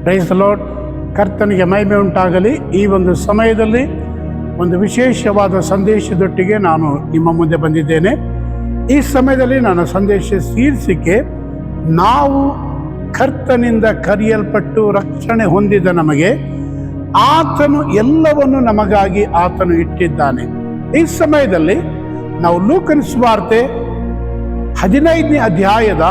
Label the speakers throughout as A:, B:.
A: Price the lord. ಕರ್ತನಿಗೆ ಮಹಿಮೆ ಉಂಟಾಗಲಿ. ಈ ಒಂದು ಸಮಯದಲ್ಲಿ ಒಂದು ವಿಶೇಷವಾದ ಸಂದೇಶದೊಟ್ಟಿಗೆ ನಾನು ನಿಮ್ಮ ಮುಂದೆ ಬಂದಿದ್ದೇನೆ. ಈ ಸಮಯದಲ್ಲಿ ನನ್ನ ಸಂದೇಶ ಶೀರ್ಷಿಕೆ, ನಾವು ಕರ್ತನಿಂದ ಕರೆಯಲ್ಪಟ್ಟು ರಕ್ಷಣೆ ಹೊಂದಿದ ನಮಗೆ ಆತನು ಎಲ್ಲವನ್ನು ನಮಗಾಗಿ ಆತನು ಇಟ್ಟಿದ್ದಾನೆ. ಈ ಸಮಯದಲ್ಲಿ ನಾವು ಲೂಕನ ಸುವಾರ್ತೆ 15ನೇ ಅಧ್ಯಾಯದ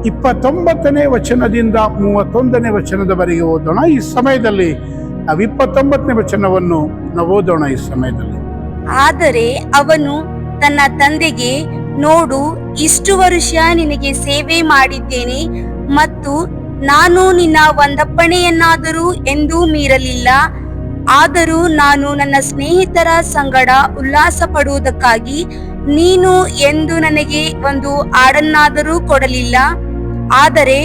A: 29ನೇ ವಚನದಿಂದ 31ನೇ ವಚನದವರೆಗೆ ಓದೋಣ. ಈ ಸಮಯದಲ್ಲಿ ನಾವು 29ನೇ ವಚನವನ್ನು ನಾವು ಓದೋಣ. ಈ ಸಮಯದಲ್ಲಿ,
B: ಆದರೆ ಅವನು ತನ್ನ ತಂದೆಗೆ, ನೋಡು, ಇಷ್ಟು ವರುಷ ನಿನಗೆ ಸೇವೆ ಮಾಡಿದ್ದೇನೆ ಮತ್ತು ನಾನು ನಿನ್ನ ಒಂದಪ್ಪಣೆಯನ್ನಾದರೂ ಎಂದೂ ಮೀರಲಿಲ್ಲ. ಆದರೂ ನಾನು ನನ್ನ ಸ್ನೇಹಿತರ ಸಂಗಡ ಉಲ್ಲಾಸ ಪಡುವುದಕ್ಕಾಗಿ ನೀನು ಎಂದು ನನಗೆ ಒಂದು ಆಡನ್ನಾದರೂ ಕೊಡಲಿಲ್ಲ. ಆದರೆ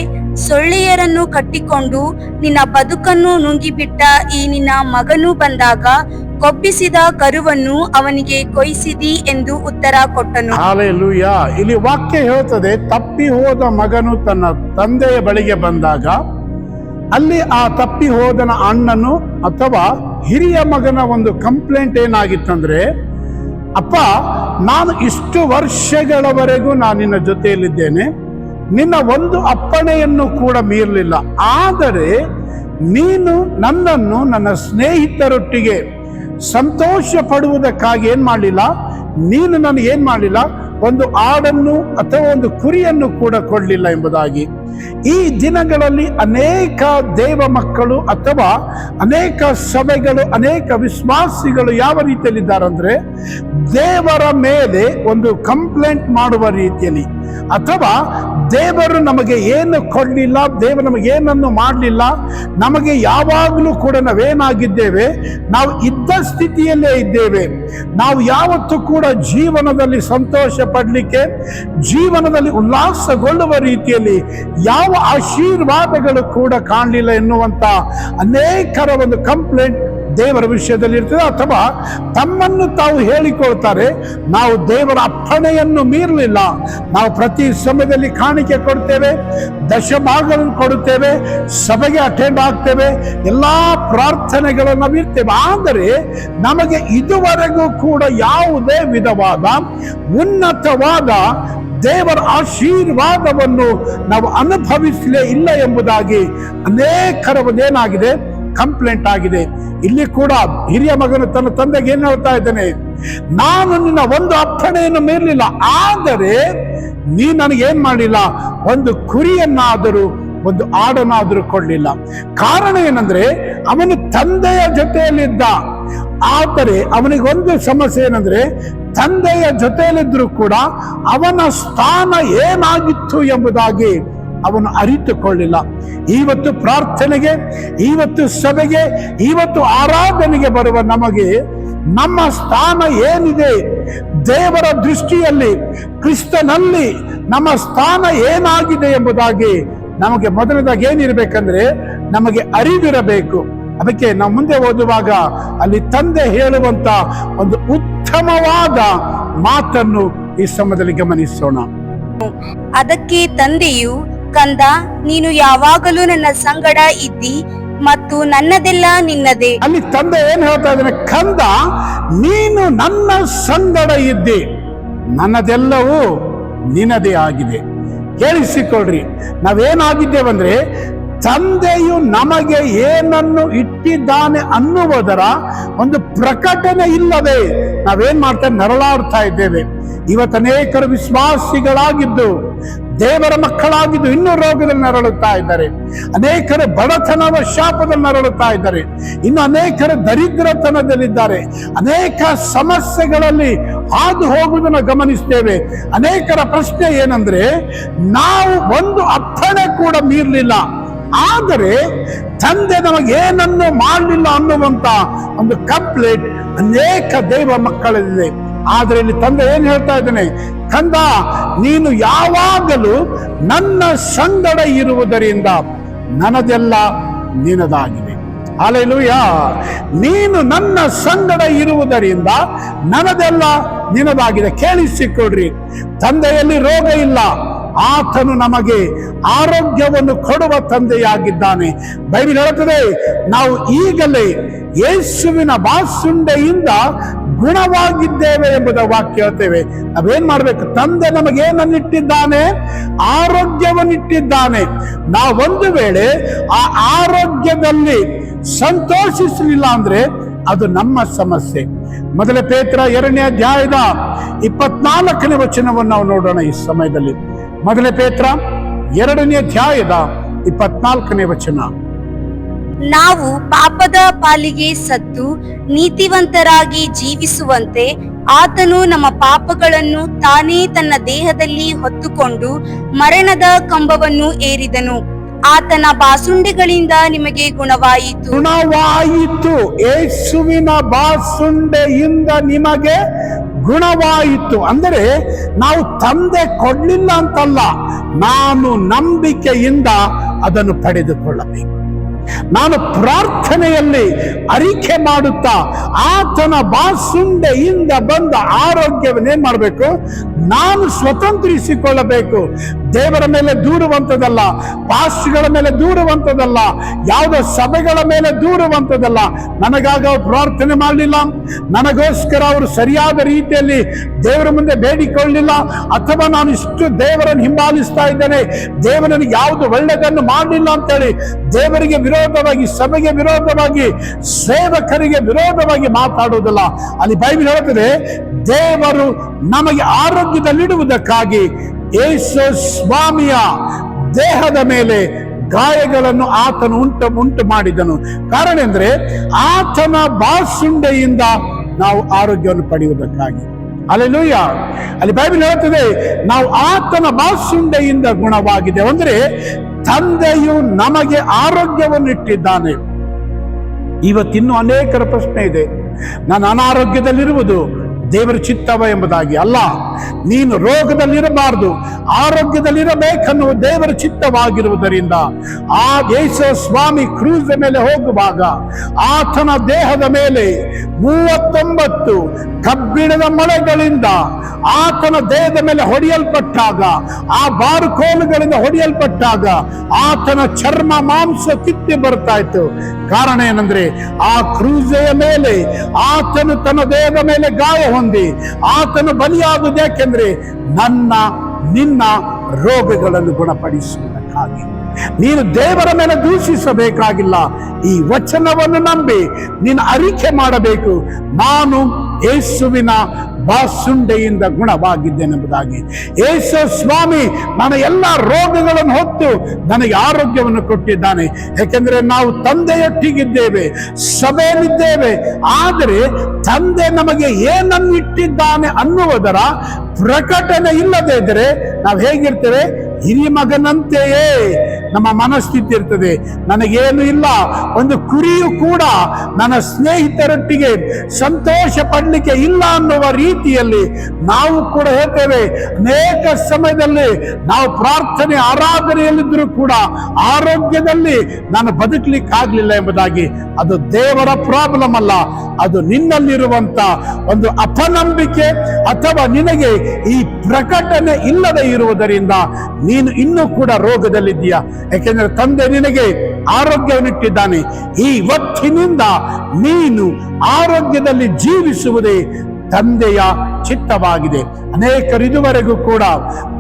B: ಸೊಳ್ಳೆಯರನ್ನು ಕಟ್ಟಿಕೊಂಡು ನಿನ್ನ ಬದುಕನ್ನು ನುಂಗಿಬಿಟ್ಟ ಈ ನಿನ್ನ ಮಗನು ಬಂದಾಗ ಕೊಬ್ಬಿಸಿದ ಕರುವನ್ನು ಅವನಿಗೆ ಕೊಯ್ಸಿದಿ ಎಂದು ಉತ್ತರ ಕೊಟ್ಟನು.
A: ಹಲ್ಲೆಲೂಯಾ. ಇಲ್ಲಿ ವಾಕ್ಯ ಹೇಳ್ತದೆ, ತಪ್ಪಿ ಹೋದ ಮಗನು ತನ್ನ ತಂದೆಯ ಬಳಿಗೆ ಬಂದಾಗ ಅಲ್ಲಿ ಆ ತಪ್ಪಿ ಹೋದನ ಅಣ್ಣನು ಅಥವಾ ಹಿರಿಯ ಮಗನ ಒಂದು ಕಂಪ್ಲೇಂಟ್ ಏನಾಗಿತ್ತಂದ್ರೆ, ಅಪ್ಪ, ನಾನು ಇಷ್ಟು ವರ್ಷಗಳವರೆಗೂ ನಾನು ನಿನ್ನ ಜೊತೆಯಲ್ಲಿದ್ದೇನೆ, ನಿನ್ನ ಒಂದು ಅಪ್ಪಣೆಯನ್ನು ಕೂಡ ಮೀರಲಿಲ್ಲ. ಆದರೆ ನೀನು ನನ್ನನ್ನು ನನ್ನ ಸ್ನೇಹಿತರೊಟ್ಟಿಗೆ ಸಂತೋಷ ಪಡುವುದಕ್ಕಾಗಿ ಏನ್ ಮಾಡಲಿಲ್ಲ, ನೀನು ನನಗೆ ಏನ್ ಮಾಡಲಿಲ್ಲ, ಒಂದು ಆಡನ್ನು ಅಥವಾ ಒಂದು ಕುರಿಯನ್ನು ಕೂಡ ಕೊಡಲಿಲ್ಲ ಎಂಬುದಾಗಿ. ಈ ದಿನಗಳಲ್ಲಿ ಅನೇಕ ದೇವ ಮಕ್ಕಳು ಅಥವಾ ಅನೇಕ ಸಭೆಗಳು, ಅನೇಕ ವಿಶ್ವಾಸಿಗಳು ಯಾವ ರೀತಿಯಲ್ಲಿದ್ದಾರೆ ಅಂದ್ರೆ, ದೇವರ ಮೇಲೆ ಒಂದು ಕಂಪ್ಲೇಂಟ್ ಮಾಡುವ ರೀತಿಯಲ್ಲಿ, ಅಥವಾ ದೇವರು ನಮಗೆ ಏನು ಕೊಡಲಿಲ್ಲ, ದೇವರು ನಮಗೆ ಏನನ್ನು ಮಾಡಲಿಲ್ಲ, ನಮಗೆ ಯಾವಾಗಲೂ ಕೂಡ ನಾವೇನಾಗಿದ್ದೇವೆ, ನಾವು ಇದ್ದ ಸ್ಥಿತಿಯಲ್ಲೇ ಇದ್ದೇವೆ. ನಾವು ಯಾವತ್ತೂ ಕೂಡ ಜೀವನದಲ್ಲಿ ಸಂತೋಷ ಪಡಲಿಕ್ಕೆ, ಜೀವನದಲ್ಲಿ ಉಲ್ಲಾಸಗೊಳ್ಳುವ ರೀತಿಯಲ್ಲಿ ಯಾವ ಆಶೀರ್ವಾದಗಳು ಕೂಡ ಕಾಣಲಿಲ್ಲ ಎನ್ನುವಂತ ಅನೇಕರ ಒಂದು ಕಂಪ್ಲೇಂಟ್ ದೇವರ ವಿಷಯದಲ್ಲಿ ಇರ್ತದೆ. ಅಥವಾ ತಮ್ಮನ್ನು ತಾವು ಹೇಳಿಕೊಳ್ತಾರೆ, ನಾವು ದೇವರ ಅಪ್ಪಣೆಯನ್ನು ಮೀರಲಿಲ್ಲ, ನಾವು ಪ್ರತಿ ಸಮಯದಲ್ಲಿ ಕಾಣಿಕೆ ಕೊಡ್ತೇವೆ, ದಶಭಾಗವನ್ನು ಕೊಡುತ್ತೇವೆ, ಸಭೆಗೆ ಅಟೆಂಡ್ ಆಗ್ತೇವೆ, ಎಲ್ಲಾ ಪ್ರಾರ್ಥನೆಗಳನ್ನು ನಾವು ಇರ್ತೇವೆ. ಆದರೆ ನಮಗೆ ಇದುವರೆಗೂ ಕೂಡ ಯಾವುದೇ ವಿಧವಾದ ಉನ್ನತವಾದ ದೇವರ ಆಶೀರ್ವಾದವನ್ನು ನಾವು ಅನುಭವಿಸಲೇ ಇಲ್ಲ ಎಂಬುದಾಗಿ ಅನೇಕರ ಏನಾಗಿದೆ, ಕಂಪ್ಲೇಂಟ್ ಆಗಿದೆ. ಇಲ್ಲಿ ಕೂಡ ಹಿರಿಯ ಮಗನು ತನ್ನ ತಂದೆಗೆ ಏನ್ ಹೇಳ್ತಾ ಇದ್ದಾನೆ, ನಾನು ನಿನ್ನ ಒಂದು ಅಪ್ಪಣೆಯನ್ನು ಮೀರಲಿಲ್ಲ, ಆದರೆ ನೀ ನನಗೇನ್ ಮಾಡಲಿಲ್ಲ, ಒಂದು ಕುರಿಯನ್ನಾದರೂ ಒಂದು ಆಡನ್ನಾದರೂ ಕೊಡಲಿಲ್ಲ. ಕಾರಣ ಏನಂದ್ರೆ, ಅವನು ತಂದೆಯ ಜೊತೆಯಲ್ಲಿದ್ದ. ಆದರೆ ಅವನಿಗೊಂದು ಸಮಸ್ಯೆ ಏನಂದ್ರೆ, ತಂದೆಯ ಜೊತೆಯಲ್ಲಿದ್ರೂ ಕೂಡ ಅವನ ಸ್ಥಾನ ಏನಾಗಿತ್ತು ಎಂಬುದಾಗಿ ಅವನು ಅರಿತುಕೊಳ್ಳಿಲ್ಲ. ಇವತ್ತು ಪ್ರಾರ್ಥನೆಗೆ, ಇವತ್ತು ಸಭೆಗೆ, ಇವತ್ತು ಆರಾಧನೆಗೆ ಬರುವ ನಮಗೆ ನಮ್ಮ ಸ್ಥಾನ ಏನಿದೆ, ದೇವರ ದೃಷ್ಟಿಯಲ್ಲಿ, ಕ್ರಿಸ್ತನಲ್ಲಿ ನಮ್ಮ ಸ್ಥಾನ ಏನಾಗಿದೆ ಎಂಬುದಾಗಿ ನಮಗೆ ಮೊದಲನೇದಾಗಿ ಏನಿರಬೇಕಂದ್ರೆ, ನಮಗೆ ಅರಿವಿರಬೇಕು. ಅದಕ್ಕೆ ನಾವು ಮುಂದೆ ಓದುವಾಗ ಅಲ್ಲಿ ತಂದೆ ಹೇಳುವಂತ ಒಂದು ಉತ್ತಮವಾದ ಮಾತನ್ನು ಈ ಸಮಯದಲ್ಲಿ ಗಮನಿಸೋಣ.
B: ಅದಕ್ಕೆ ತಂದೆಯು, ಕಂದ, ನೀನು ಯಾವಾಗಲೂ ನನ್ನ ಸಂಗಡ ಇದ್ದಿ ಮತ್ತು ನನ್ನದೆಲ್ಲ ನಿನ್ನದೇ.
A: ಅಲ್ಲಿ ತಂದೆ ಏನ್ ಹೇಳ್ತಾ ಇದ್ದಾನೆ, ಕಂದ, ನೀನು ನನ್ನ ಸಂಗಡ ಇದ್ದಿ, ನನ್ನದೆಲ್ಲವೂ ನಿನ್ನದೇ ಆಗಿದೆ. ಕೇಳಿಸಿಕೊಳ್ಳ್ರಿ, ನಾವೇನಾಗಿದ್ದೇವಂದ್ರೆ, ತಂದೆಯು ನಮಗೆ ಏನನ್ನು ಇಟ್ಟಿದ್ದಾನೆ ಅನ್ನುವುದರ ಒಂದು ಪ್ರಕಟಣೆ ಇಲ್ಲದೆ ನಾವೇನ್ ಮಾಡ್ತೇವೆ, ನರಳಾಡ್ತಾ ಇದ್ದೇವೆ. ಇವತ್ತು ಅನೇಕರು ವಿಶ್ವಾಸಿಗಳಾಗಿದ್ದು, ದೇವರ ಮಕ್ಕಳಾಗಿದ್ದು ಇನ್ನೂ ರೋಗದಲ್ಲಿ ನರಳುತ್ತಾ ಇದ್ದಾರೆ. ಅನೇಕರು ಬಡತನದ ಶಾಪದಲ್ಲಿ ನರಳುತ್ತಾ ಇದ್ದಾರೆ. ಇನ್ನು ಅನೇಕರು ದರಿದ್ರತನದಲ್ಲಿದ್ದಾರೆ. ಅನೇಕ ಸಮಸ್ಯೆಗಳಲ್ಲಿ ಹಾದು ಹೋಗುವುದನ್ನು ಗಮನಿಸ್ತೇವೆ. ಅನೇಕರ ಪ್ರಶ್ನೆ ಏನಂದ್ರೆ, ನಾವು ಒಂದು ಅಪ್ಪಣೆ ಕೂಡ ಮೀರಲಿಲ್ಲ, ಆದರೆ ತಂದೆ ನಮಗೇನನ್ನು ಮಾಡಲಿಲ್ಲ ಅನ್ನುವಂತ ಒಂದು ಕಂಪ್ಲೇಂಟ್ ಅನೇಕ ದೇವ ಮಕ್ಕಳಲ್ಲಿದೆ. ಆದ್ರೆ ಇಲ್ಲಿ ತಂದೆ ಏನ್ ಹೇಳ್ತಾ ಇದ್ದಾನೆ, ಕಂದ, ನೀನು ಯಾವಾಗಲೂ ನನ್ನ ಸಂಗಡ ಇರುವುದರಿಂದ ನನ್ನದೆಲ್ಲ ನಿನ್ನದಾಗಿದೆ. ಹಲ್ಲೆಲೂಯಾ. ನೀನು ನನ್ನ ಸಂಗಡ ಇರುವುದರಿಂದ ನನ್ನದೆಲ್ಲ ನಿನ್ನದಾಗಿದೆ. ಕೇಳಿಸಿಕೊಡ್ರಿ, ತಂದೆಯಲ್ಲಿ ರೋಗ ಇಲ್ಲ, ಆತನು ನಮಗೆ ಆರೋಗ್ಯವನ್ನು ಕೊಡುವ ತಂದೆಯಾಗಿದ್ದಾನೆ. ಬೈಬಲ್ ಹೇಳುತ್ತದೆ, ನಾವು ಈಗಲೇ ಯೇಸುವಿನ ಬಾಸುಂಡೆಯಿಂದ ಗುಣವಾಗಿದ್ದೇವೆ ಎಂಬುದ ವಾಕ್ಯ ಹೇಳ್ತೇವೆ. ನಾವೇನ್ ಮಾಡ್ಬೇಕು? ತಂದೆ ನಮಗೇನನ್ನಿಟ್ಟಿದ್ದಾನೆ? ಆರೋಗ್ಯವನ್ನಿಟ್ಟಿದ್ದಾನೆ. ನಾವೊಂದು ವೇಳೆ ಆ ಆರೋಗ್ಯದಲ್ಲಿ ಸಂತೋಷಿಸಲಿಲ್ಲ ಅಂದ್ರೆ ಅದು ನಮ್ಮ ಸಮಸ್ಯೆ. ಮೊದಲ ಪೇತ್ರ 2ನೇ ಅಧ್ಯಾಯದ 24ನೇ ವಚನವನ್ನು ನಾವು ನೋಡೋಣ ಈ ಸಮಯದಲ್ಲಿ. ಮೊದಲ ಪೇತ್ರ 2ನೇ ಅಧ್ಯಾಯದ 24ನೇ ವಚನ.
B: ನಾವು ಪಾಪದ ಪಾಲಿಗೆ ಸತ್ತು ನೀತಿವಂತರಾಗಿ ಜೀವಿಸುವಂತೆ ಆತನು ನಮ್ಮ ಪಾಪಗಳನ್ನು ತಾನೇ ತನ್ನ ದೇಹದಲ್ಲಿ ಹೊತ್ತುಕೊಂಡು ಮರಣದ ಕಂಬವನ್ನು ಏರಿದನು. ಆತನ ಬಾಸುಂಡೆಗಳಿಂದ ನಿಮಗೆ ಗುಣವಾಯಿತು.
A: ಯೇಸುವಿನ ಬಾಸುಂಡೆಯಿಂದ ನಿಮಗೆ ಗುಣವಾಯಿತು ಅಂದರೆ ನಾವು ತಂದೆ ಕೊಡ್ಲಿಲ್ಲ ಅಂತಲ್ಲ, ನಾನು ನಂಬಿಕೆಯಿಂದ ಅದನ್ನು ಪಡೆದುಕೊಳ್ಳಬೇಕು. ನಾನು ಪ್ರಾರ್ಥನೆಯಲ್ಲಿ ಅರಿಕೆ ಮಾಡುತ್ತಾ ಆತನ ಬಾಸುಂಡೆಯಿಂದ ಬಂದ ಆರೋಗ್ಯವನ್ನೇನ್ ಮಾಡಬೇಕು? ನಾನು ಸ್ವತಂತ್ರಿಸಿಕೊಳ್ಳಬೇಕು. ದೇವರ ಮೇಲೆ ದೂರುವಂಥದ್ದಲ್ಲ, ಪಾಸ್ಟ್ಗಳ ಮೇಲೆ ದೂರುವಂಥದ್ದಲ್ಲ, ಯಾವುದೋ ಸಭೆಗಳ ಮೇಲೆ ದೂರುವಂಥದ್ದಲ್ಲ. ನನಗಾಗ ಪ್ರಾರ್ಥನೆ ಮಾಡಲಿಲ್ಲ, ನನಗೋಸ್ಕರ ಅವರು ಸರಿಯಾದ ರೀತಿಯಲ್ಲಿ ದೇವರ ಮುಂದೆ ಬೇಡಿಕೊಳ್ಳಲಿಲ್ಲ, ಅಥವಾ ನಾನು ಇಷ್ಟು ದೇವರನ್ನು ಹಿಂಬಾಲಿಸ್ತಾ ಇದ್ದೇನೆ, ದೇವರನಿಗೆ ಯಾವುದು ಒಳ್ಳೆಯದನ್ನು ಮಾಡಲಿಲ್ಲ ಅಂತೇಳಿ ದೇವರಿಗೆ ವಿರೋಧವಾಗಿ, ಸಭೆಗೆ ವಿರೋಧವಾಗಿ, ಸೇವಕರಿಗೆ ವಿರೋಧವಾಗಿ ಮಾತಾಡುವುದಿಲ್ಲ. ಅಲ್ಲಿ ಬೈಬಲ್ ಹೇಳುತ್ತದೆ, ದೇವರು ನಮಗೆ ಆರೋಗ್ಯದಲ್ಲಿಡುವುದಕ್ಕಾಗಿ ಯೇಸು ಸ್ವಾಮಿಯ ದೇಹದ ಮೇಲೆ ಗಾಯಗಳನ್ನು ಆತನು ಉಂಟು ಮಾಡಿದನು. ಕಾರಣ ಅಂದ್ರೆ ಆತನ ಬಾಸುಂಡೆಯಿಂದ ನಾವು ಆರೋಗ್ಯವನ್ನು ಪಡೆಯುವುದಕ್ಕಾಗಿ. ಹಲ್ಲೆಲೂಯಾ. ಅಲ್ಲಿ ಬೈಬಲ್ ಹೇಳುತ್ತದೆ, ನಾವು ಆತನ ಬಾಸುಂಡೆಯಿಂದ ಗುಣವಾಗಿದೆ ಅಂದ್ರೆ ತಂದೆಯು ನಮಗೆ ಆರೋಗ್ಯವನ್ನು ಇಟ್ಟಿದ್ದಾನೆ. ಇವತ್ತಿನ್ನೂ ಅನೇಕರ ಪ್ರಶ್ನೆ ಇದೆ, ನಾನು ಅನಾರೋಗ್ಯದಲ್ಲಿರುವುದು ದೇವರ ಚಿತ್ತವ ಎಂಬುದಾಗಿ. ಅಲ್ಲ, ನೀನು ರೋಗದಲ್ಲಿರಬಾರದು, ಆರೋಗ್ಯದಲ್ಲಿರಬೇಕನ್ನುವ ದೇವರ ಚಿತ್ತವಾಗಿರುವುದರಿಂದ ಆ ಯೇಸು ಸ್ವಾಮಿ ಕ್ರೂಸ್ ಮೇಲೆ ಹೋಗುವಾಗ ಆತನ ದೇಹದ ಮೇಲೆ 39 ಕಬ್ಬಿಣದ ಮೊಳೆಗಳಿಂದ ಆತನ ದೇಹದ ಮೇಲೆ ಹೊಡೆಯಲ್ಪಟ್ಟಾಗ, ಆ ಬಾರುಕೋಲುಗಳಿಂದ ಹೊಡೆಯಲ್ಪಟ್ಟಾಗ ಆತನ ಚರ್ಮ ಮಾಂಸ ಕಿತ್ತಿ ಬರ್ತಾ ಇತ್ತು. ಕಾರಣ ಏನಂದ್ರೆ ಆ ಕ್ರೂಜೆಯ ಮೇಲೆ ಆತನು ತನ್ನ ದೇಹದ ಮೇಲೆ ಗಾಯ ಹೊಂದಿ ಆತನು ಬಲಿಯಾಗುವುದು ಯಾಕೆಂದ್ರೆ ನನ್ನ ನಿನ್ನ ರೋಗಗಳನ್ನು ಗುಣಪಡಿಸುವುದಕ್ಕಾಗಿ. ನೀನು ದೇವರ ಮೇಲೆ ದೂಷಿಸಬೇಕಾಗಿಲ್ಲ, ಈ ವಚನವನ್ನು ನಂಬಿ ನೀನು ಅರಿಕೆ ಮಾಡಬೇಕು, ನಾನು ಯೇಸುವಿನ ಬಾಸುಂಡೆಯಿಂದ ಗುಣವಾಗಿದ್ದೇನೆಂಬುದಾಗಿ. ಯೇಸು ಸ್ವಾಮಿ ನನ್ನ ಎಲ್ಲ ರೋಗಗಳನ್ನು ಹೊತ್ತು ನನಗೆ ಆರೋಗ್ಯವನ್ನು ಕೊಟ್ಟಿದ್ದಾನೆ. ಯಾಕೆಂದ್ರೆ ನಾವು ತಂದೆಯೊಟ್ಟಿಗಿದ್ದೇವೆ, ಸಭೆಯಲ್ಲಿದ್ದೇವೆ. ಆದರೆ ತಂದೆ ನಮಗೆ ಏನನ್ನು ಇಟ್ಟಿದ್ದಾನೆ ಅನ್ನುವುದರ ಪ್ರಕಟಣೆ ಇಲ್ಲದೆ ಇದ್ದರೆ ನಾವು ಹೇಗಿರ್ತೇವೆ? ಹಿರಿಯ ಮಗನಂತೆಯೇ ನಮ್ಮ ಮನಸ್ಥಿತಿ ಇರ್ತದೆ. ನನಗೇನು ಇಲ್ಲ, ಒಂದು ಕುರಿಯು ಕೂಡ ನನ್ನ ಸ್ನೇಹಿತರೊಟ್ಟಿಗೆ ಸಂತೋಷ ಪಡಲಿಕ್ಕೆ ಇಲ್ಲ ಅನ್ನುವ ರೀತಿಯಲ್ಲಿ ನಾವು ಕೂಡ ಹೇಳ್ತೇವೆ. ಅನೇಕ ಸಮಯದಲ್ಲಿ ನಾವು ಪ್ರಾರ್ಥನೆ ಆರಾಧನೆಯಲ್ಲಿದ್ದರೂ ಕೂಡ ಆರೋಗ್ಯದಲ್ಲಿ ನಾನು ಬದುಕಲಿಕ್ಕೆ ಆಗ್ಲಿಲ್ಲ ಎಂಬುದಾಗಿ. ಅದು ದೇವರ ಪ್ರಾಬ್ಲಮ್ ಅಲ್ಲ, ಅದು ನಿನ್ನಲ್ಲಿರುವಂತ ಒಂದು ಅಪನಂಬಿಕೆ ಅಥವಾ ನಿನಗೆ ಈ ಪ್ರಕಟಣೆ ಇಲ್ಲದೆ ಇರುವುದರಿಂದ ನೀನು ಇನ್ನೂ ಕೂಡ ರೋಗದಲ್ಲಿದ್ದೀಯಾ. ಯಾಕೆಂದ್ರೆ ತಂದೆ ನಿನಗೆ ಆರೋಗ್ಯವನ್ನಿಟ್ಟಿದ್ದಾನೆ. ಈ ಹೊತ್ತಿನಿಂದ ನೀನು ಆರೋಗ್ಯದಲ್ಲಿ ಜೀವಿಸುವುದೇ ತಂದೆಯ ಚಿತ್ತವಾಗಿದೆ. ಅನೇಕರು ಇದುವರೆಗೂ ಕೂಡ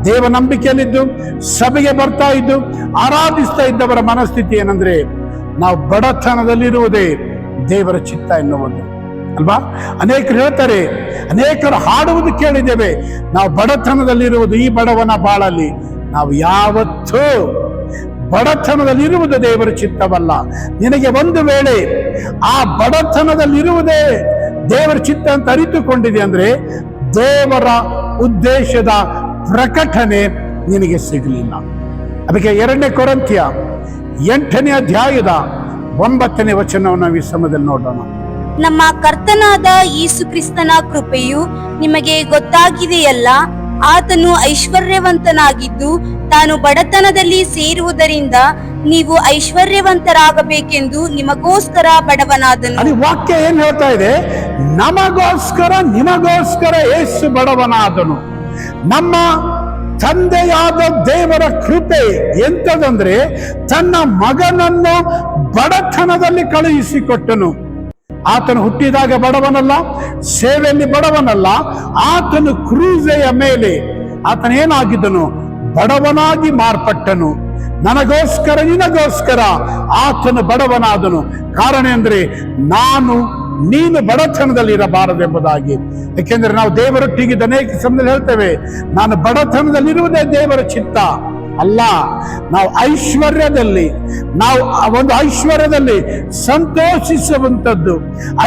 A: ದೇವ ನಂಬಿಕೆಯಲ್ಲಿದ್ದು ಸಭೆಗೆ ಬರ್ತಾ ಇದ್ದು ಆರಾಧಿಸ್ತಾ ಇದ್ದವರ ಮನಸ್ಥಿತಿ ಏನಂದ್ರೆ, ನಾವು ಬಡತನದಲ್ಲಿರುವುದೇ ದೇವರ ಚಿತ್ತ ಎನ್ನುವುದು ಅಲ್ವಾ? ಅನೇಕರು ಹೇಳ್ತಾರೆ, ಅನೇಕರು ಹಾಡುವುದು ಕೇಳಿದ್ದೇವೆ, ನಾವು ಬಡತನದಲ್ಲಿರುವುದು ಈ ಬಡವನ ಬಾಳಲ್ಲಿ. ನಾವು ಯಾವತ್ತೂ ಬಡತನದಲ್ಲಿರುವುದು ದೇವರ ಚಿತ್ತವಲ್ಲ. ನಿನಗೆ ಒಂದು ವೇಳೆ ಆ ಬಡತನದಲ್ಲಿರುವುದೇ ದೇವರ ಚಿತ್ತ ಅಂತ ಅರಿತುಕೊಂಡಿದೆ ಅಂದ್ರೆ ದೇವರ ಉದ್ದೇಶದ ಪ್ರಕಟಣೆ ನಿನಗೆ ಸಿಗಲಿಲ್ಲ. ಅದಕ್ಕೆ 2ನೇ ಕೊರಿಂಥಿಯ 8ನೇ ಅಧ್ಯಾಯದ 9ನೇ ವಚನವನ್ನು ನಾವು ಈ ಸಮಯದಲ್ಲಿ ನೋಡೋಣ.
B: ನಮ್ಮ ಕರ್ತನಾದ ಯೇಸು ಕ್ರಿಸ್ತನ ಕೃಪೆಯು ನಿಮಗೆ ಗೊತ್ತಾಗಿದೆಯಲ್ಲ. ಆತನು ಐಶ್ವರ್ಯವಂತನಾಗಿದ್ದು ತಾನು ಬಡತನದಲ್ಲಿ ಸೇರುವುದರಿಂದ ನೀವು ಐಶ್ವರ್ಯವಂತರಾಗಬೇಕೆಂದು ನಿಮಗೋಸ್ಕರ ಬಡವನಾದನು.
A: ಅಲ್ಲಿ ವಾಕ್ಯ ಏನ್ ಹೇಳ್ತಾ ಇದೆ? ನಮಗೋಸ್ಕರ, ನಿಮಗೋಸ್ಕರ ಯೇಸು ಬಡವನಾದನು. ನಮ್ಮ ತಂದೆಯಾದ ದೇವರ ಕೃಪೆ ಎಂತದಂದ್ರೆ ತನ್ನ ಮಗನನ್ನು ಬಡತನದಲ್ಲಿ ಕಳುಹಿಸಿಕೊಟ್ಟನು. ಆತನು ಹುಟ್ಟಿದಾಗ ಬಡವನಲ್ಲ, ಸೇವೆಯಲ್ಲಿ ಬಡವನಲ್ಲ. ಆತನು ಕ್ರೂಸೆಯ ಮೇಲೆ ಆತನೇನಾಗಿದ್ದನು? ಬಡವನಾಗಿ ಮಾರ್ಪಟ್ಟನು. ನನಗೋಸ್ಕರ ನಿನಗೋಸ್ಕರ ಆತನು ಬಡವನಾದನು. ಕಾರಣ ಅಂದ್ರೆ ನೀನು ಬಡತನದಲ್ಲಿ ಇರಬಾರದೆಂಬುದಾಗಿ. ಯಾಕೆಂದ್ರೆ ನಾವು ದೇವರೊಟ್ಟಿಗೆ ಅನೇಕ ಸಮಯದಲ್ಲಿ ಹೇಳ್ತೇವೆ, ನಾನು ಬಡತನದಲ್ಲಿರುವುದೇ ದೇವರ ಚಿತ್ತ ಅಲ್ಲ. ನಾವು ಒಂದು ಐಶ್ವರ್ಯದಲ್ಲಿ ಸಂತೋಷಿಸುವಂಥದ್ದು,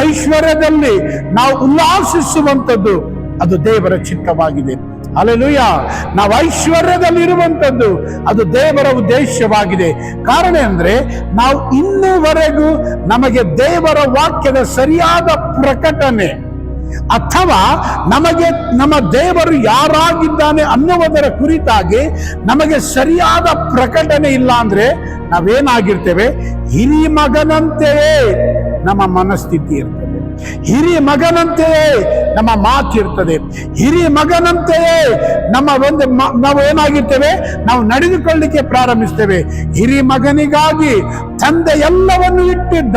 A: ಐಶ್ವರ್ಯದಲ್ಲಿ ನಾವು ಉಲ್ಲಾಸಿಸುವಂಥದ್ದು ಅದು ದೇವರ ಚಿತ್ತವಾಗಿದೆ. ಹಲ್ಲೆಲೂಯಾ. ನಾವು ಐಶ್ವರ್ಯದಲ್ಲಿ ಇರುವಂಥದ್ದು ಅದು ದೇವರ ಉದ್ದೇಶವಾಗಿದೆ. ಕಾರಣ ಅಂದ್ರೆ ನಾವು ಇನ್ನೂವರೆಗೂ ನಮಗೆ ದೇವರ ವಾಕ್ಯದ ಸರಿಯಾದ ಪ್ರಕಟಣೆ ಅಥವಾ ನಮಗೆ ನಮ್ಮ ದೇವರು ಯಾರಾಗಿದ್ದಾನೆ ಅನ್ನುವುದರ ಕುರಿತಾಗಿ ನಮಗೆ ಸರಿಯಾದ ಪ್ರಕಟಣೆ ಇಲ್ಲ ಅಂದ್ರೆ ನಾವೇನಾಗಿರ್ತೇವೆ? ಹಿರಿಯ ಮಗನಂತೆಯೇ ನಮ್ಮ ಮನಸ್ಥಿತಿ ಇರ್ತದೆ, ಹಿರಿಯ ಮಗನಂತೆಯೇ ನಮ್ಮ ಮಾತಿರ್ತದೆ, ಹಿರಿಯ ಮಗನಂತೆಯೇ ನಾವು ಏನಾಗಿರ್ತೇವೆ? ನಾವು ನಡೆದುಕೊಳ್ಳಿಕ್ಕೆ ಪ್ರಾರಂಭಿಸ್ತೇವೆ. ಹಿರಿಯ ಮಗನಿಗಾಗಿ ತಂದೆ ಎಲ್ಲವನ್ನು ಇಟ್ಟಿದ್ದ.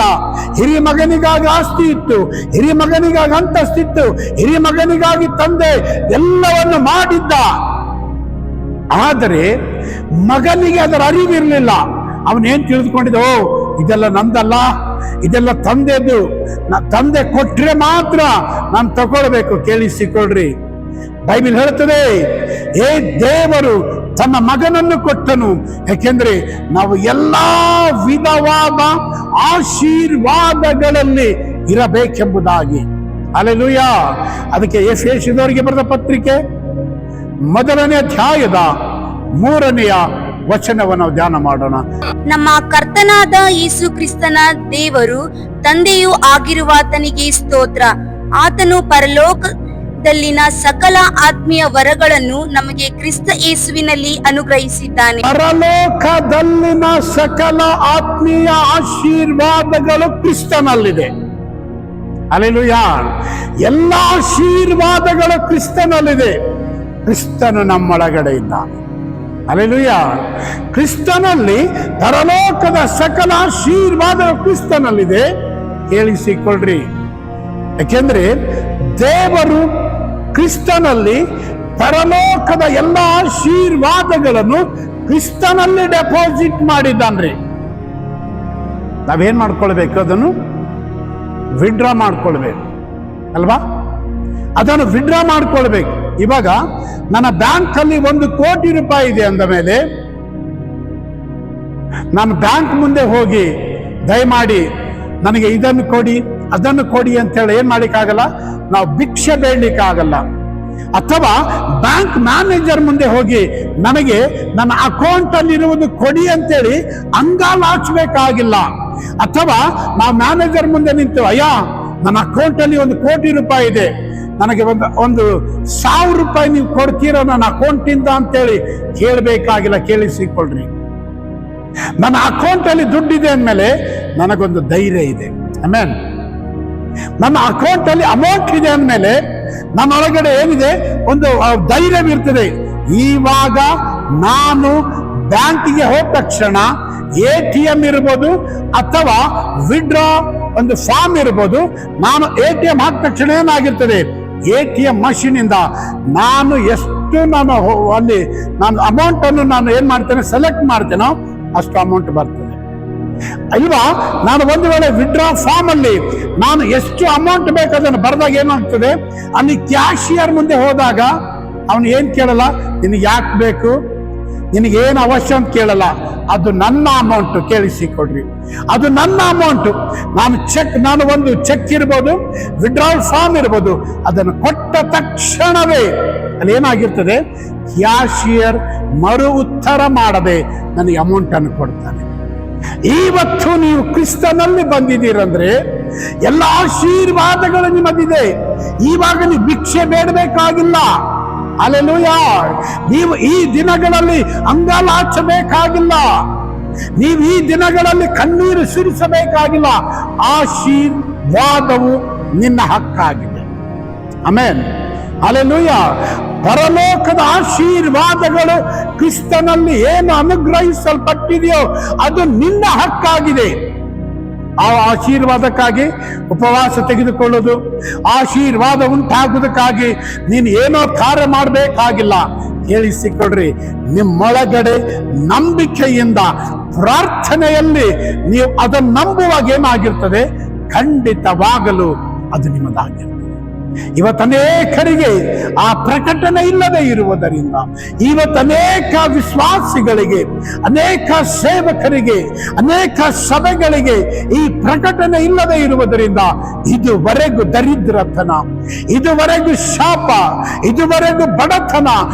A: ಹಿರಿಯ ಮಗನಿಗಾಗಿ ಆಸ್ತಿ ಇತ್ತು, ಹಿರಿಯ ಮಗನಿಗಾಗಿ ಅಂತಸ್ತಿತ್ತು, ಹಿರಿಯ ಮಗನಿಗಾಗಿ ತಂದೆ ಎಲ್ಲವನ್ನು ಮಾಡಿದ್ದ. ಆದರೆ ಮಗನಿಗೆ ಅದರ ಅರಿವಿರಲಿಲ್ಲ. ಅವನೇನ್ ತಿಳಿದುಕೊಂಡಿದ್ದ? ಇದೆಲ್ಲ ನಂದಲ್ಲ, ಇದೆಲ್ಲ ತಂದೆದು. ತಂದೆ ಕೊಟ್ರೆ ಮಾತ್ರ ನಾನು ತಗೊಳ್ಬೇಕು. ಕೇಳಿಸಿಕೊಳ್ಳ್ರಿ, ಬೈಬಲ್ ಹೇಳ್ತದೆ, ದೇವರು ತನ್ನ ಮಗನನ್ನು ಕೊಟ್ಟನು. ಯಾಕೆಂದ್ರೆ ನಾವು ಎಲ್ಲಾ ವಿಧವಾದ ಆಶೀರ್ವಾದಗಳಲ್ಲಿ ಇರಬೇಕೆಂಬುದಾಗಿ. ಹಲ್ಲೆಲೂಯಾ. ಅದಕ್ಕೆ ಎಫೆಸದವರಿಗೆ ಬರೆದ ಪತ್ರಿಕೆ 1ನೇ ಅಧ್ಯಾಯದ 3ನೇ ವಚನವನ್ನು ಧ್ಯಾನ ಮಾಡೋಣ.
B: ನಮ್ಮ ಕರ್ತನಾದ ಯೇಸು ಕ್ರಿಸ್ತನ ದೇವರು ತಂದೆಯೂ ಆಗಿರುವಾತನಿಗೆ ಸ್ತೋತ್ರ. ಆತನು ಪರಲೋಕದಲ್ಲಿನ ಸಕಲ ಆತ್ಮೀಯ ವರಗಳನ್ನು ನಮಗೆ ಕ್ರಿಸ್ತ ಯೇಸುವಿನಲ್ಲಿ ಅನುಗ್ರಹಿಸಿದ್ದಾನೆ.
A: ಪರಲೋಕದಲ್ಲಿನ ಸಕಲ ಆತ್ಮೀಯ ಆಶೀರ್ವಾದಗಳು ಕ್ರಿಸ್ತನಲ್ಲಿದೆ. ಹಲ್ಲೆಲೂಯಾ. ಎಲ್ಲ ಆಶೀರ್ವಾದಗಳು ಕ್ರಿಸ್ತನಲ್ಲಿದೆ. ಕ್ರಿಸ್ತನು ನಮ್ಮೊಳಗಡೆ ಇದ್ದಾನೆ. ಹಲ್ಲೆಲೂಯಾ. ಕ್ರಿಸ್ತನಲ್ಲಿ ಪರಲೋಕದ ಸಕಲ ಆಶೀರ್ವಾದ ಕ್ರಿಸ್ತನಲ್ಲಿದೆ. ಕೇಳಿಸಿಕೊಳ್ಳ್ರಿ, ಯಾಕೆಂದ್ರೆ ದೇವರು ಕ್ರಿಸ್ತನಲ್ಲಿ ಪರಲೋಕದ ಎಲ್ಲ ಆಶೀರ್ವಾದಗಳನ್ನು ಕ್ರಿಸ್ತನಲ್ಲಿ ಡೆಪಾಸಿಟ್ ಮಾಡಿದ್ದಾನ್ರಿ. ನಾವೇನ್ ಮಾಡ್ಕೊಳ್ಬೇಕು? ಅದನ್ನು ವಿಡ್ರಾ ಮಾಡ್ಕೊಳ್ಬೇಕು ಅಲ್ವಾ? ಅದನ್ನು ವಿಡ್ರಾ ಮಾಡ್ಕೊಳ್ಬೇಕು. ಇವಾಗ ನನ್ನ ಬ್ಯಾಂಕ್ ಅಲ್ಲಿ 1 ಕೋಟಿ ರೂಪಾಯಿ ಇದೆ ಅಂದ ಮೇಲೆ ನಾನು ಬ್ಯಾಂಕ್ ಮುಂದೆ ಹೋಗಿ ದಯಮಾಡಿ ನನಗೆ ಇದನ್ನು ಕೊಡಿ, ಅದನ್ನು ಕೊಡಿ ಅಂತೇಳಿ ಏನ್ ಮಾಡ್ಲಿಕ್ಕಾಗಲ್ಲ, ನಾವು ಭಿಕ್ಷೆ ಬೇಡಲಿಕ್ಕಾಗಲ್ಲ. ಅಥವಾ ಬ್ಯಾಂಕ್ ಮ್ಯಾನೇಜರ್ ಮುಂದೆ ಹೋಗಿ ನನಗೆ ನನ್ನ ಅಕೌಂಟ್ ಅಲ್ಲಿ ಇರುವುದು ಕೊಡಿ ಅಂತೇಳಿ ಅಂಗಾಲಾಚಬೇಕಾಗಿಲ್ಲ. ಅಥವಾ ನಾವು ಮ್ಯಾನೇಜರ್ ಮುಂದೆ ನಿಂತು, ಅಯ್ಯ ನನ್ನ ಅಕೌಂಟ್ ಅಲ್ಲಿ 1 ಕೋಟಿ ರೂಪಾಯಿ ಇದೆ, ನನಗೆ ಒಂದು 1000 ರೂಪಾಯಿ ನೀವು ಕೊಡ್ತೀರಾ ನನ್ನ ಅಕೌಂಟಿಂದ ಅಂತೇಳಿ ಕೇಳಬೇಕಾಗಿಲ್ಲ. ಕೇಳಿಸಿಕೊಳ್ಳ್ರಿ, ನನ್ನ ಅಕೌಂಟ್ ಅಲ್ಲಿ ದುಡ್ಡಿದೆ ಅಂದಮೇಲೆ ನನಗೊಂದು ಧೈರ್ಯ ಇದೆ. ಆಮೇನ್. ನನ್ನ ಅಕೌಂಟ್ ಅಲ್ಲಿ ಅಮೌಂಟ್ ಇದೆ ಅಂದಮೇಲೆ ನನ್ನೊಳಗಡೆ ಏನಿದೆ? ಒಂದು ಧೈರ್ಯವಿರ್ತದೆ. ಇವಾಗ ನಾನು ಬ್ಯಾಂಕಿಗೆ ಹೋದ ತಕ್ಷಣ ATM ಇರ್ಬೋದು ಅಥವಾ ವಿಡ್ರಾ ಒಂದು ಫಾರ್ಮ್ ಇರ್ಬೋದು, ನಾನು ATM ಹಾಕಿದ ತಕ್ಷಣ ಏನಾಗಿರ್ತದೆ? ATM ಮಷೀನ್ ಇಂದ ನಾನು ಎಷ್ಟು ಅಲ್ಲಿ ಅಮೌಂಟ್ ಅನ್ನು ನಾನು ಏನ್ ಮಾಡ್ತೇನೆ, ಸೆಲೆಕ್ಟ್ ಮಾಡ್ತೇನೋ ಅಷ್ಟು ಅಮೌಂಟ್ ಬರ್ತದೆ ಅಲ್ವಾ? ನಾನು ಒಂದು ವೇಳೆ ವಿಡ್ರಾ ಫಾರ್ಮ್ ಅಲ್ಲಿ ನಾನು ಎಷ್ಟು ಅಮೌಂಟ್ ಬೇಕು ಅದನ್ನು ಬರೆದಾಗ ಏನಾಗ್ತದೆ, ಅಲ್ಲಿ ಕ್ಯಾಶಿಯರ್ ಮುಂದೆ ಹೋದಾಗ ಅವನು ಏನ್ ಕೇಳಲ್ಲ, ನಿನಗೆ ಯಾಕೆ ಬೇಕು, ನಿನಗೇನು ಅವಶ್ಯ ಅಂತ ಕೇಳಲ್ಲ. ಅದು ನನ್ನ ಅಮೌಂಟ್. ಕೇಳಿಸಿಕೊಡ್ರಿ, ಅದು ನನ್ನ ಅಮೌಂಟ್. ನಾನು ಒಂದು ಚೆಕ್ ಇರ್ಬೋದು, ವಿಡ್ರಾವಲ್ ಫಾರ್ಮ್ ಇರ್ಬೋದು, ಅದನ್ನು ಕೊಟ್ಟ ತಕ್ಷಣವೇ ಅಲ್ಲಿ ಏನಾಗಿರ್ತದೆ, ಕ್ಯಾಶಿಯರ್ ಮರು ಉತ್ತರ ಮಾಡದೆ ನನಗೆ ಅಮೌಂಟ್ ಅನ್ನು ಕೊಡ್ತಾನೆ. ಇವತ್ತು ನೀವು ಕ್ರಿಸ್ತನಲ್ಲಿ ಬಂದಿದ್ದೀರಂದ್ರೆ ಎಲ್ಲ ಆಶೀರ್ವಾದಗಳು ನಿಮ್ಮದಿದೆ. ಇವಾಗ ನೀವು ಭಿಕ್ಷೆ ಬೇಡಬೇಕಾಗಿಲ್ಲ. ಹಲ್ಲೆಲೂಯಾ. ನೀವು ಈ ದಿನಗಳಲ್ಲಿ ಅಂಗಾಲಾಚಬೇಕಾಗಿಲ್ಲ. ನೀವು ಈ ದಿನಗಳಲ್ಲಿ ಕಣ್ಣೀರು ಸುರಿಸಬೇಕಾಗಿಲ್ಲ. ಆಶೀರ್ವಾದವು ನಿನ್ನ ಹಕ್ಕಾಗಿದೆ. ಆಮೆನ್. ಹಲ್ಲೆಲೂಯಾ. ಪರಲೋಕದ ಆಶೀರ್ವಾದಗಳು ಕ್ರಿಸ್ತನಲ್ಲಿ ಏನು ಅನುಗ್ರಹಿಸಲ್ಪಟ್ಟಿದೆಯೋ ಅದು ನಿನ್ನ ಹಕ್ಕಾಗಿದೆ. ಆ ಆಶೀರ್ವಾದಕ್ಕಾಗಿ ಉಪವಾಸ ತೆಗೆದುಕೊಳ್ಳೋದು, ಆಶೀರ್ವಾದ ಉಂಟಾಗುವುದಕ್ಕಾಗಿ ನೀನು ಏನೋ ಕಾರ್ಯ ಮಾಡಬೇಕಾಗಿಲ್ಲ. ಕೇಳಿಸಿಕೊಡ್ರಿ, ನಿಮ್ಮೊಳಗಡೆ ನಂಬಿಕೆಯಿಂದ ಪ್ರಾರ್ಥನೆಯಲ್ಲಿ ನೀವು ಅದನ್ನು ನಂಬುವಾಗ ಏನಾಗಿರ್ತದೆ, ಖಂಡಿತವಾಗಲು ಅದು ನಿಮ್ಮದಾಗಿರ್ತದೆ. ಇವತ್ತನೇಕರಿಗೆ ಆ ಪ್ರಕಟಣೆ ಇಲ್ಲದೆ ಇರುವುದರಿಂದ, ಇವತ್ತನೇಕ ವಿಶ್ವಾಸಿಗಳಿಗೆ, ಅನೇಕ ಸೇವಕರಿಗೆ, ಅನೇಕ ಸಭೆಗಳಿಗೆ ಈ ಪ್ರಕಟಣೆ ಇಲ್ಲದೆ ಇರುವುದರಿಂದ ಇದುವರೆಗೂ ದರಿದ್ರತನ, ಇದುವರೆಗೂ ಶಾಪ, ಇದುವರೆಗೂ ಬಡತನ,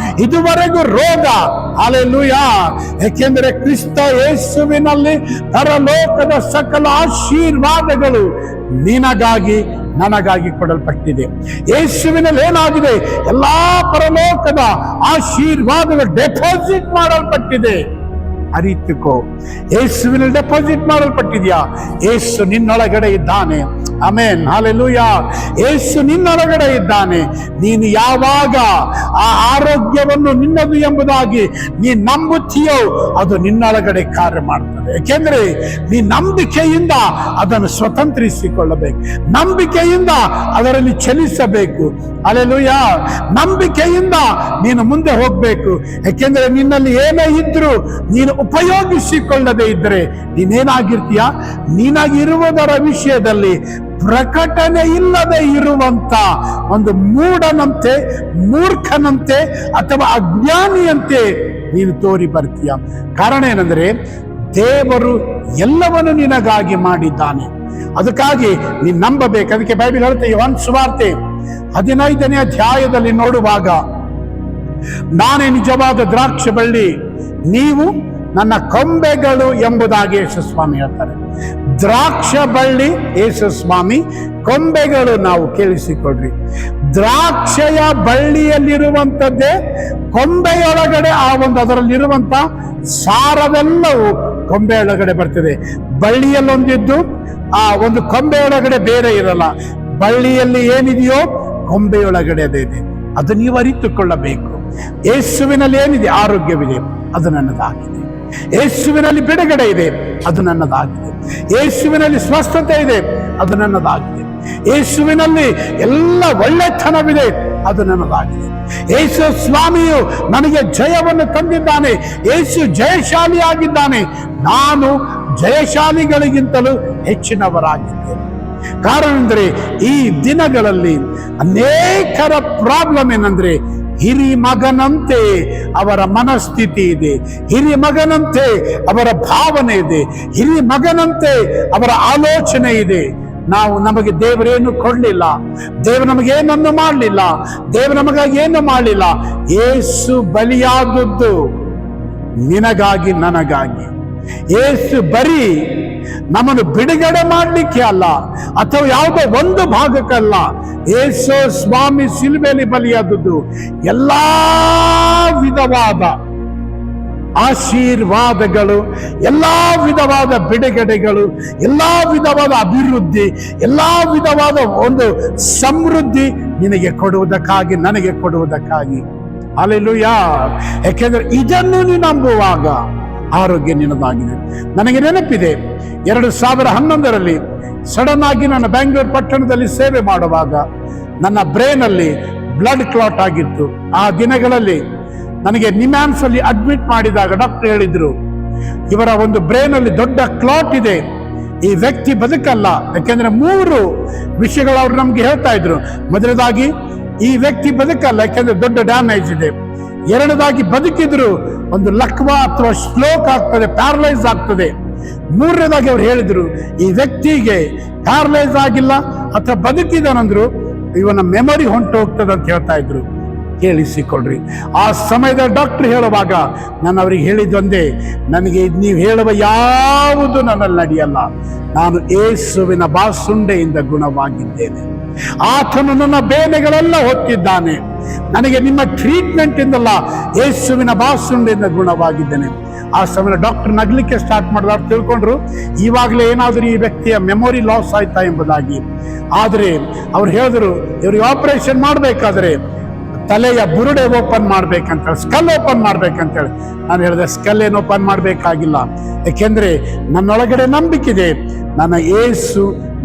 A: ಇದುವರೆಗೂ ರೋಗ. ಹಲ್ಲೆಲೂಯಾ! ಏಕೆಂದರೆ ಕ್ರಿಸ್ತ ಯೇಸುವಿನಲ್ಲಿ ಪರಲೋಕದ ಸಕಲ ಆಶೀರ್ವಾದಗಳು ನಿನಗಾಗಿ ನನಗಾಗಿ ಕೊಡಲ್ಪಟ್ಟಿದೆ. ಯೇಸುವಿನಲ್ಲಿ ಏನಾಗಿದೆ, ಎಲ್ಲಾ ಪರಲೋಕದ ಆಶೀರ್ವಾದಗಳು ಡೆಪಾಸಿಟ್ ಮಾಡಲ್ಪಟ್ಟಿದೆ. ಅರಿತುಕೋ, ಯೇಸುವಿನಲ್ಲಿ ಡೆಪಾಸಿಟ್ ಮಾಡಲ್ಪಟ್ಟಿದ್ಯಾ? ಯೇಸು ನಿನ್ನೊಳಗಡೆ ಇದ್ದಾನೆ. Amen, hallelujah. ಯೇಸು ನಿನ್ನೊಳಗಡೆ ಇದ್ದಾನೆ. ನೀನು ಯಾವಾಗ ಆ ಆರೋಗ್ಯವನ್ನು ನಿನ್ನದು ಎಂಬುದಾಗಿ ನೀ ನಂಬುತ್ತೀಯೋ ಅದು ನಿನ್ನೊಳಗಡೆ ಕಾರ್ಯ ಮಾಡ್ತದೆ. ಯಾಕೆಂದ್ರೆ ನೀ ನಂಬಿಕೆಯಿಂದ ಅದನ್ನು ಸ್ವತಂತ್ರಿಸಿಕೊಳ್ಳಬೇಕು, ನಂಬಿಕೆಯಿಂದ ಅದರಲ್ಲಿ ಚಲಿಸಬೇಕು. ಹಲ್ಲೆಲೂಯಾ! ನಂಬಿಕೆಯಿಂದ ನೀನು ಮುಂದೆ ಹೋಗ್ಬೇಕು. ಯಾಕೆಂದ್ರೆ ನಿನ್ನಲ್ಲಿ ಏನೇ ಇದ್ರೂ ನೀನು ಉಪಯೋಗಿಸಿಕೊಳ್ಳದೆ ಇದ್ದರೆ ನೀನೇನಾಗಿರ್ತೀಯ? ನಿನಗಿರುವುದರ ವಿಷಯದಲ್ಲಿ ಪ್ರಕಟಣೆ ಇಲ್ಲದೆ ಇರುವಂತ ಒಂದು ಮೂಢನಂತೆ, ಮೂರ್ಖನಂತೆ ಅಥವಾ ಅಜ್ಞಾನಿಯಂತೆ ನೀನು ತೋರಿ ಬರ್ತೀಯ. ಕಾರಣ ಏನಂದ್ರೆ ದೇವರು ಎಲ್ಲವನ್ನು ನಿನಗಾಗಿ ಮಾಡಿದ್ದಾನೆ. ಅದಕ್ಕಾಗಿ ನೀನು ನಂಬಬೇಕು. ಅದಕ್ಕೆ ಬೈಬಲ್ ಹೇಳುತ್ತೆ, ಯೋಹಾನ ಸುವಾರ್ತೆ 15ನೇ ಅಧ್ಯಾಯದಲ್ಲಿ ನೋಡುವಾಗ, ನಾನೇ ನಿಜವಾದ ದ್ರಾಕ್ಷಿ ಬಳ್ಳಿ, ನೀವು ನನ್ನ ಕೊಂಬೆಗಳು ಎಂಬುದಾಗಿ ಯೇಸು ಸ್ವಾಮಿ ಹೇಳ್ತಾರೆ. ದ್ರಾಕ್ಷ ಬಳ್ಳಿ ಯೇಸು ಸ್ವಾಮಿ, ಕೊಂಬೆಗಳು ನಾವು. ಕೇಳಿಸಿಕೊಡ್ರಿ, ದ್ರಾಕ್ಷೆಯ ಬಳ್ಳಿಯಲ್ಲಿರುವಂಥದ್ದೇ ಕೊಂಬೆಯೊಳಗಡೆ ಆ ಒಂದು ಅದರಲ್ಲಿರುವಂತ ಸಾರವೆಲ್ಲವೂ ಕೊಂಬೆಯೊಳಗಡೆ ಬರ್ತದೆ. ಬಳ್ಳಿಯಲ್ಲೊಂದಿದ್ದು ಆ ಒಂದು ಕೊಂಬೆಯೊಳಗಡೆ ಬೇರೆ ಇರಲ್ಲ. ಬಳ್ಳಿಯಲ್ಲಿ ಏನಿದೆಯೋ ಕೊಂಬೆಯೊಳಗಡೆ ಅದೇ ಇದೆ. ಅದು ನೀವು ಅರಿತುಕೊಳ್ಳಬೇಕು. ಯೇಸುವಿನಲ್ಲಿ ಏನಿದೆ? ಆರೋಗ್ಯವಿದೆ, ಅದು ನನ್ನದಾಗಿದೆ. ಯೇಸುವಿನಲ್ಲಿ ಬಿಡುಗಡೆ ಇದೆ, ಅದು ನನ್ನದಾಗಿದೆ. ಯೇಸುವಿನಲ್ಲಿ ಸ್ವಸ್ಥತೆ ಇದೆ, ಅದು ನನ್ನದಾಗಿದೆ. ಯೇಸುವಿನಲ್ಲಿ ಎಲ್ಲ ಒಳ್ಳೆತನವಿದೆ, ಅದು ನನ್ನದಾಗಿದೆ. ಯೇಸು ಸ್ವಾಮಿಯು ನನಗೆ ಜಯವನ್ನು ತಂದಿದ್ದಾನೆ. ಯೇಸು ಜಯಶಾಲಿಯಾಗಿದ್ದಾನೆ. ನಾನು ಜಯಶಾಲಿಗಳಿಗಿಂತಲೂ ಹೆಚ್ಚಿನವರಾಗಿದ್ದೇನೆ. ಕಾರಣ ಅಂದರೆ ಈ ದಿನಗಳಲ್ಲಿ ಅನೇಕರ ಪ್ರಾಬ್ಲಮ್ ಏನಂದ್ರೆ, ಹಿರಿ ಮಗನಂತೆ ಅವರ ಮನಸ್ಥಿತಿ ಇದೆ, ಹಿರಿ ಮಗನಂತೆ ಅವರ ಭಾವನೆ ಇದೆ, ಹಿರಿ ಮಗನಂತೆ ಅವರ ಆಲೋಚನೆ ಇದೆ. ನಮಗೆ ದೇವರೇನು ಕೊಡ್ಲಿಲ್ಲ, ದೇವರು ನಮಗೇನನ್ನು ಮಾಡಲಿಲ್ಲ, ದೇವರು ನಮಗಾಗಿ ಏನು ಮಾಡಲಿಲ್ಲ. ಯೇಸು ಬಲಿಯಾದದ್ದು ನಿನಗಾಗಿ, ನನಗಾಗಿ. ಯೇಸು ಬರೀ ನಮ್ಮನ್ನು ಬಿಡುಗಡೆ ಮಾಡಲಿಕ್ಕೆ ಅಲ್ಲ, ಅಥವಾ ಯಾವುದೋ ಒಂದು ಭಾಗಕ್ಕಲ್ಲ. ಯೇಸು ಸ್ವಾಮಿ ಶಿಲುಬೆಯಲ್ಲಿ ಬಲಿಯಾದದ್ದು ಎಲ್ಲಾ ವಿಧವಾದ ಆಶೀರ್ವಾದಗಳು, ಎಲ್ಲಾ ವಿಧವಾದ ಬಿಡುಗಡೆಗಳು, ಎಲ್ಲಾ ವಿಧವಾದ ಅಭಿವೃದ್ಧಿ, ಎಲ್ಲಾ ವಿಧವಾದ ಒಂದು ಸಮೃದ್ಧಿ ನಿನಗೆ ಕೊಡುವುದಕ್ಕಾಗಿ, ನನಗೆ ಕೊಡುವುದಕ್ಕಾಗಿ. ಹಲ್ಲೆಲೂಯಾ! ಯಾಕೆಂದ್ರೆ ಇದನ್ನು ನೀನು ನಂಬುವಾಗ ಆರೋಗ್ಯ ನಿನ್ನದಾಗಿದೆ. ನನಗೆ ನೆನಪಿದೆ, 2011ರಲ್ಲಿ ಸಡನ್ ಆಗಿ ನಾನು ಬೆಂಗಳೂರು ಪಟ್ಟಣದಲ್ಲಿ ಸೇವೆ ಮಾಡುವಾಗ ನನ್ನ ಬ್ರೈನಲ್ಲಿ ಬ್ಲಡ್ ಕ್ಲಾಟ್ ಆಗಿತ್ತು. ಆ ದಿನಗಳಲ್ಲಿ ನನಗೆ ನಿಮ್ಯಾನ್ಸ್ ಅಲ್ಲಿ ಅಡ್ಮಿಟ್ ಮಾಡಿದಾಗ ಡಾಕ್ಟರ್ ಹೇಳಿದ್ರು, ಇವರ ಒಂದು ಬ್ರೈನಲ್ಲಿ ದೊಡ್ಡ ಕ್ಲಾಟ್ ಇದೆ, ಈ ವ್ಯಕ್ತಿ ಬದುಕಲ್ಲ. ಯಾಕೆಂದ್ರೆ 3 ವಿಷಯಗಳು ಅವ್ರು ನಮ್ಗೆ ಹೇಳ್ತಾ ಇದ್ರು. ಮೊದಲದಾಗಿ, ಈ ವ್ಯಕ್ತಿ ಬದುಕಲ್ಲ, ಯಾಕೆಂದ್ರೆ ದೊಡ್ಡ ಡ್ಯಾಮೇಜ್ ಇದೆ. ಎರಡದಾಗಿ, ಬದುಕಿದ್ರು ಒಂದು ಲಕ್ವಾ ಅಥವಾ ಸ್ಟ್ರೋಕ್ ಆಗ್ತದೆ, ಪ್ಯಾರಲೈಸ್ ಆಗ್ತದೆ. 3ನೇದಾಗಿ ಅವ್ರು ಹೇಳಿದ್ರು, ಈ ವ್ಯಕ್ತಿಗೆ ಪ್ಯಾರಲೈಸ್ ಆಗಿಲ್ಲ ಅಥವಾ ಬದುಕಿದನಂದ್ರು, ಇವನ ಮೆಮೊರಿ ಹೊಂಟು ಹೋಗ್ತದೆ ಅಂತ ಹೇಳ್ತಾ ಇದ್ರು. ಕೇಳಿಸಿಕೊಳ್ರಿ, ಆ ಸಮಯದ ಡಾಕ್ಟರ್ ಹೇಳುವಾಗ ನಾನು ಅವ್ರಿಗೆ ಹೇಳಿದ್ದೊಂದೇ, ನನಗೆ ನೀವು ಹೇಳುವ ಯಾವುದು ನನ್ನಲ್ಲಿ ನಡೆಯಲ್ಲ. ನಾನು ಯೇಸುವಿನ ಬಾಸುಂಡೆಯಿಂದ ಗುಣವಾಗಿದ್ದೇನೆ. ಆತನು ನನ್ನ ಬೇನೆಗಳೆಲ್ಲ ಹೊತ್ತಿದ್ದಾನೆ. ನನಗೆ ನಿಮ್ಮ ಟ್ರೀಟ್ಮೆಂಟ್ ಇಂದಲ್ಲ, ಯೇಸುವಿನ ಬಾಸುಂಡೆಯಿಂದ ಗುಣವಾಗಿದ್ದೇನೆ. ಆ ಸಮಯ ಡಾಕ್ಟರ್ ನಗ್ಲಿಕ್ಕೆ ಸ್ಟಾರ್ಟ್ ಮಾಡಿದವ್ರು ತಿಳ್ಕೊಂಡ್ರು, ಇವಾಗಲೇ ಏನಾದರೂ ಈ ವ್ಯಕ್ತಿಯ ಮೆಮೊರಿ ಲಾಸ್ ಆಯ್ತಾ ಎಂಬುದಾಗಿ. ಆದರೆ ಅವ್ರು ಹೇಳಿದ್ರು, ಇವ್ರಿಗೆ ಆಪರೇಷನ್ ಮಾಡಬೇಕಾದ್ರೆ ತಲೆಯ ಬುರುಡೆ ಓಪನ್ ಮಾಡ್ಬೇಕಂತ, ಸ್ಕಲ್ ಓಪನ್ ಮಾಡ್ಬೇಕಂತೇಳಿ ನಾನು ಹೇಳಿದೆ. ಸ್ಕಲ್ ಏನು ಓಪನ್ ಮಾಡಬೇಕಾಗಿಲ್ಲ, ಯಾಕೆಂದ್ರೆ ನನ್ನೊಳಗಡೆ ನಂಬಿಕಿದೆ, ನನ್ನ ಯೇಸು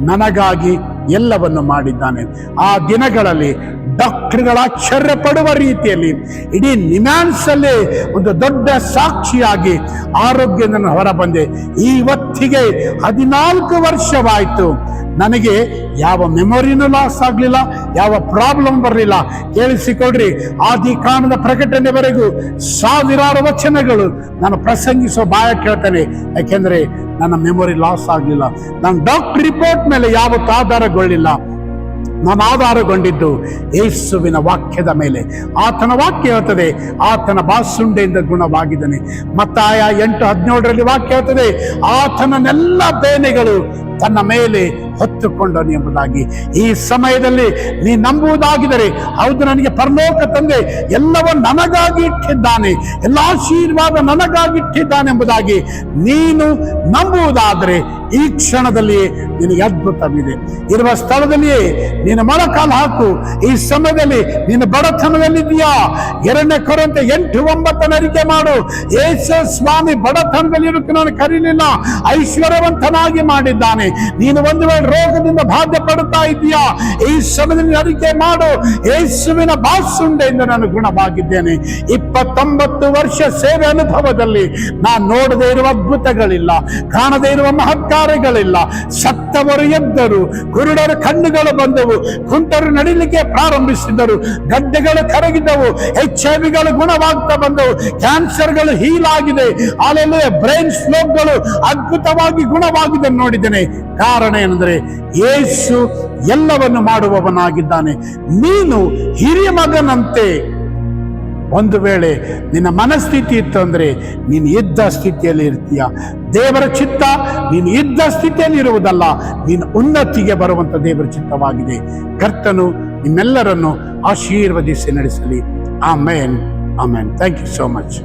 A: ನನಗಾಗಿ ಎಲ್ಲವನ್ನು ಮಾಡಿದ್ದಾನೆ. ಆ ದಿನಗಳಲ್ಲಿ ಡಾಕ್ಟರ್ಗಳ ಆಶ್ಚರ್ಯ ಪಡುವ ರೀತಿಯಲ್ಲಿ ಇಡೀ ನಿಮ್ಯಾನ್ಸ್ ಅಲ್ಲಿ ಒಂದು ದೊಡ್ಡ ಸಾಕ್ಷಿಯಾಗಿ ಆರೋಗ್ಯದಿಂದ ಹೊರಬಂದೆ. ಇವತ್ತಿಗೆ 14 ವರ್ಷವಾಯಿತು. ನನಗೆ ಯಾವ ಮೆಮೊರಿನೂ ಲಾಸ್ ಆಗಲಿಲ್ಲ, ಯಾವ ಪ್ರಾಬ್ಲಮ್ ಬರಲಿಲ್ಲ. ಕೇಳಿಸಿಕೊಡ್ರಿ, ಆದಿಕಾಂಡದ ಪ್ರಕಟಣೆವರೆಗೂ ಸಾವಿರಾರು ವಚನಗಳು ನಾನು ಪ್ರಸಂಗಿಸೋ ಬಾಯ ಕೇಳ್ತೇನೆ, ಯಾಕೆಂದ್ರೆ ನನ್ನ ಮೆಮೊರಿ ಲಾಸ್ ಆಗಲಿಲ್ಲ. ನಾನು ಡಾಕ್ಟರ್ ರಿಪೋರ್ಟ್ ಮೇಲೆ ಯಾವತ್ತೂ ಆಧಾರಗೊಳ್ಳಿಲ್ಲ. ನಾನು ಆಧಾರಗೊಂಡಿದ್ದು ಯೇಸುವಿನ ವಾಕ್ಯದ ಮೇಲೆ. ಆತನ ವಾಕ್ಯ ಹೇಳ್ತದೆ, ಆತನ ಬಾಸುಂಡೆಯಿಂದ ಗುಣವಾಗಿದ್ದಾನೆ. ಮತ್ತಾಯ 8:17 ವಾಕ್ಯ ಹೇಳ್ತದೆ, ಆತನನ್ನೆಲ್ಲ ಬೇನೆಗಳು ತನ್ನ ಮೇಲೆ ಹೊತ್ತುಕೊಂಡನು ಎಂಬುದಾಗಿ. ಈ ಸಮಯದಲ್ಲಿ ನೀ ನಂಬುವುದಾಗಿದ್ದರೆ, ಹೌದು ನನಗೆ ಪರಲೋಕ ತಂದೆ ಎಲ್ಲವೂ ನನಗಾಗಿ ಇಟ್ಟಿದ್ದಾನೆ, ಎಲ್ಲ ಆಶೀರ್ವಾದ ನನಗಾಗಿ ಇಟ್ಟಿದ್ದಾನೆ ಎಂಬುದಾಗಿ ನೀನು ನಂಬುವುದಾದರೆ ಈ ಕ್ಷಣದಲ್ಲಿಯೇ ನಿನಗೆ ಅದ್ಭುತವಿದೆ. ಇರುವ ಸ್ಥಳದಲ್ಲಿಯೇ ನೀನು ಮೊಳಕಾಲು ಹಾಕು. ಈ ಸಮಯದಲ್ಲಿ ನೀನು ಬಡತನದಲ್ಲಿದ್ದೀಯಾ? 2 ಕೊರಿಂಥ 8:9 ಅರಿಕೆ ಮಾಡು. ಯೇಸು ಸ್ವಾಮಿ ಬಡತನದಲ್ಲಿ ಇರೋಕೆ ನಾನು ಕರೀಲಿಲ್ಲ, ಐಶ್ವರ್ಯವಂತನಾಗಿ ಮಾಡಿದ್ದಾನೆ. ನೀನು ಒಂದು ವೇಳೆ ರೋಗದಿಂದ ಬಾಧೆ ಪಡುತ್ತಾ ಇದೆಯಾ? ಈ ಸಮಯದಲ್ಲಿ ಅರಿಕೆ ಮಾಡು, ಯೇಸುವಿನ ಬಾಸುಂಡೆಯಿಂದ ನಾನು ಗುಣವಾಗಿದ್ದೇನೆ. 29 ವರ್ಷ ಸೇವೆ ಅನುಭವದಲ್ಲಿ ನಾನು ನೋಡದೇ ಇರುವ ಅದ್ಭುತಗಳಿಲ್ಲ, ಕಾಣದೇ ಇರುವ ಮಹತ್ಕಾರ್ಯಗಳಿಲ್ಲ. ಸತ್ತವರು ಎದ್ದರು, ಕುರುಡರ ಕಣ್ಣುಗಳು ಬಂದವು, ಕುಂಟರು ನಡಿಲಿಕ್ಕೆ ಪ್ರಾರಂಭಿಸಿದರು, ಗಡ್ಡೆಗಳು ಕರಗಿದವು, HIV ಗುಣವಾಗ್ತಾ ಬಂದವು, ಕ್ಯಾನ್ಸರ್ಗಳು ಹೀಲ್ ಆಗಿದೆ, ಆಮೇಲೆ ಬ್ರೈನ್ ಸ್ಟ್ರೋಕ್ಗಳು ಅದ್ಭುತವಾಗಿ ಗುಣವಾಗಿದೆ ನೋಡಿದ್ದೇನೆ. ಕಾರಣ ಏನಂದ್ರೆ ಯೇಸು ಎಲ್ಲವನ್ನು ಮಾಡುವವನಾಗಿದ್ದಾನೆ. ನೀನು ಹಿರಿಯ ಮಗನಂತೆ ಒಂದು ವೇಳೆ ನಿನ್ನ ಮನಸ್ಥಿತಿ ಇತ್ತು ಅಂದ್ರೆ ನೀನು ಇದ್ದ ಸ್ಥಿತಿಯಲ್ಲಿ ಇರ್ತೀಯ. ದೇವರ ಚಿತ್ತ ನೀನು ಇದ್ದ ಸ್ಥಿತಿಯಲ್ಲಿ ಇರುವುದಲ್ಲ, ನೀನು ಉನ್ನತಿಗೆ ಬರುವಂತ ದೇವರ ಚಿತ್ತವಾಗಿದೆ. ಕರ್ತನು ನಿಮ್ಮೆಲ್ಲರನ್ನು ಆಶೀರ್ವದಿಸಿ ನಡೆಸಲಿ. Amen, amen. Thank you so much.